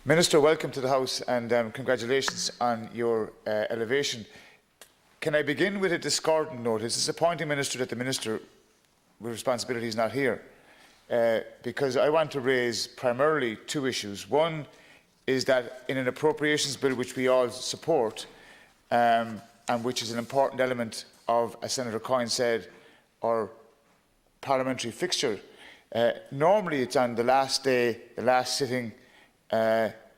Minister, welcome to the House and congratulations on your elevation. Can I begin with a discordant note? It's disappointing, Minister, that the Minister with responsibility is not here, because I want to raise primarily two issues. One is that in an Appropriations Bill which we all support, and which is an important element of, as Senator Coyne said, our parliamentary fixture, normally it's on the last day, the last sitting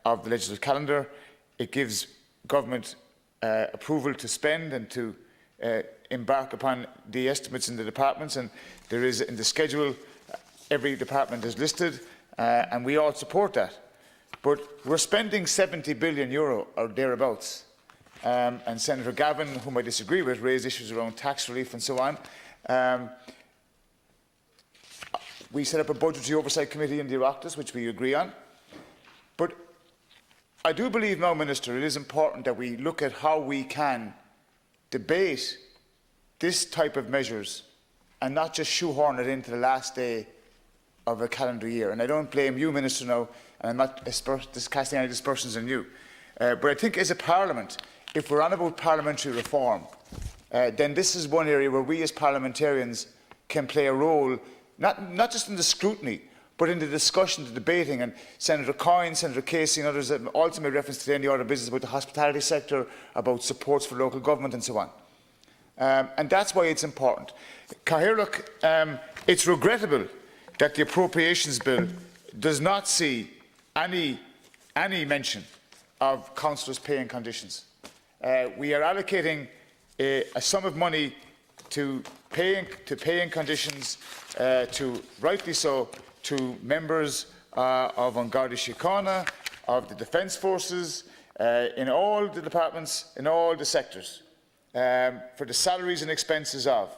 of the legislative calendar. It gives government approval to spend and to embark upon the estimates in the departments, and there is in the schedule every department is listed, and we all support that. But we're spending €70 billion or thereabouts, and Senator Gavin, whom I disagree with, raised issues around tax relief and so on. We set up a budgetary oversight committee in the Oireachtas, which we agree on. But I do believe now, Minister, it is important that we look at how we can debate this type of measures and not just shoehorn it into the last day of a calendar year. And I don't blame you, Minister, now, and I'm not casting any dispersions on you. But I think as a Parliament, if we're on about parliamentary reform, then this is one area where we as parliamentarians can play a role, not just in the scrutiny, but in the discussion, the debating. And Senator Coyne, Senator Casey and others have also made reference today in the order of business about the hospitality sector, about supports for local government and so on. And that's why it's important. Cathaoirleach, it's regrettable that the Appropriations Bill does not see any mention of councillors' pay and conditions. We are allocating a sum of money to pay and conditions, rightly so, to members of An Garda Síochána, of the Defence Forces, in all the departments, in all the sectors, for the salaries and expenses of,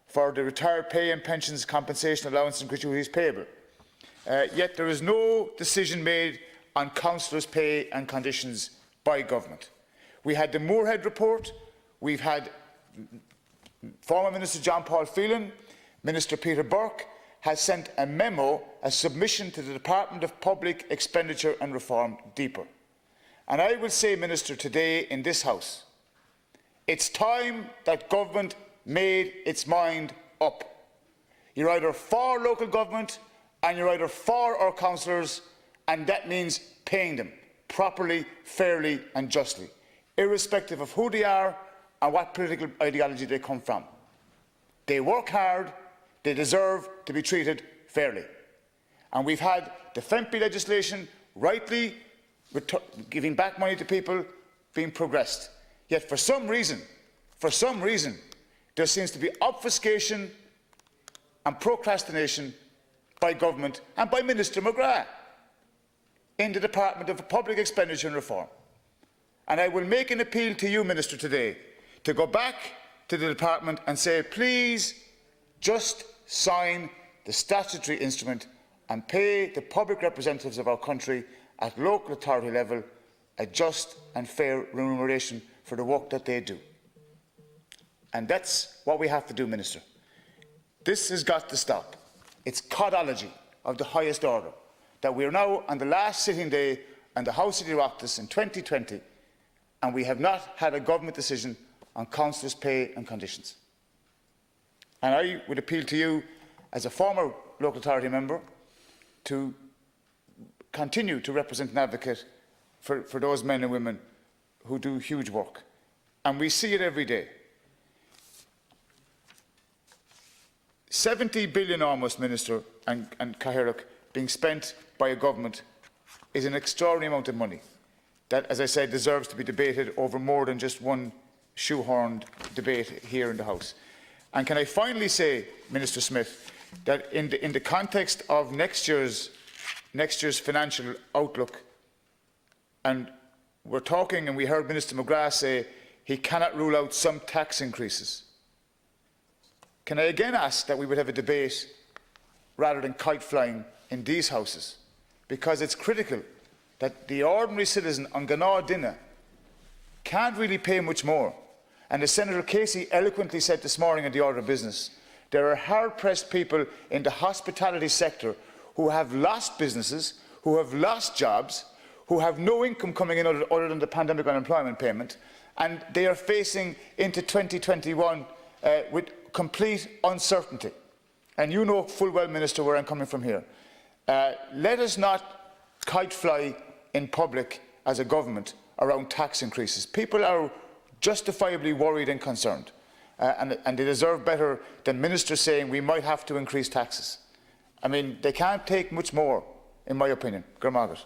for the retired pay and pensions, compensation, allowance and gratuities payable. Yet there is no decision made on councillors' pay and conditions by government. We had the Moorhead report, we've had former Minister John Paul Phelan, Minister Peter Burke has sent a memo, a submission to the Department of Public Expenditure and Reform, DEPR. And I will say, Minister, today in this House, it's time that government made its mind up. You're either for local government and you're either for our councillors, and that means paying them properly, fairly and justly, irrespective of who they are and what political ideology they come from. They work hard, they deserve to be treated fairly. And we've had the FEMPI legislation rightly giving back money to people being progressed. Yet for some reason, there seems to be obfuscation and procrastination by government and by Minister McGrath in the Department of Public Expenditure and Reform. And I will make an appeal to you, Minister, today to go back to the department and say, please just sign the statutory instrument and pay the public representatives of our country at local authority level a just and fair remuneration for the work that they do. And that's what we have to do, Minister. This has got to stop. It's codology of the highest order that we are now on the last sitting day in the House of the Oireachtas in 2020, and we have not had a government decision on councillors' pay and conditions. And I would appeal to you, as a former local authority member, to continue to represent and advocate for those men and women who do huge work. And we see it every day. 70 billion almost, Minister, and Cathaoirleach, being spent by a government is an extraordinary amount of money that, as I said, deserves to be debated over more than just one shoehorned debate here in the House. And can I finally say, Minister Smith, that in the context of next year's financial outlook, and we're talking, and we heard Minister McGrath say he cannot rule out some tax increases. Can I again ask that we would have a debate rather than kite flying in these houses? Because it's critical that the ordinary citizen on Gná Dinna can't really pay much more. And as Senator Casey eloquently said this morning in the order of business, there are hard-pressed people in the hospitality sector who have lost businesses, who have lost jobs, who have no income coming in other than the pandemic unemployment payment, and they are facing into 2021 with complete uncertainty. And you know full well, Minister, where I'm coming from here. Let us not kite fly in public as a government around tax increases. People are justifiably worried and concerned, and they deserve better than ministers saying we might have to increase taxes. I mean, they can't take much more, in my opinion. Gramadus.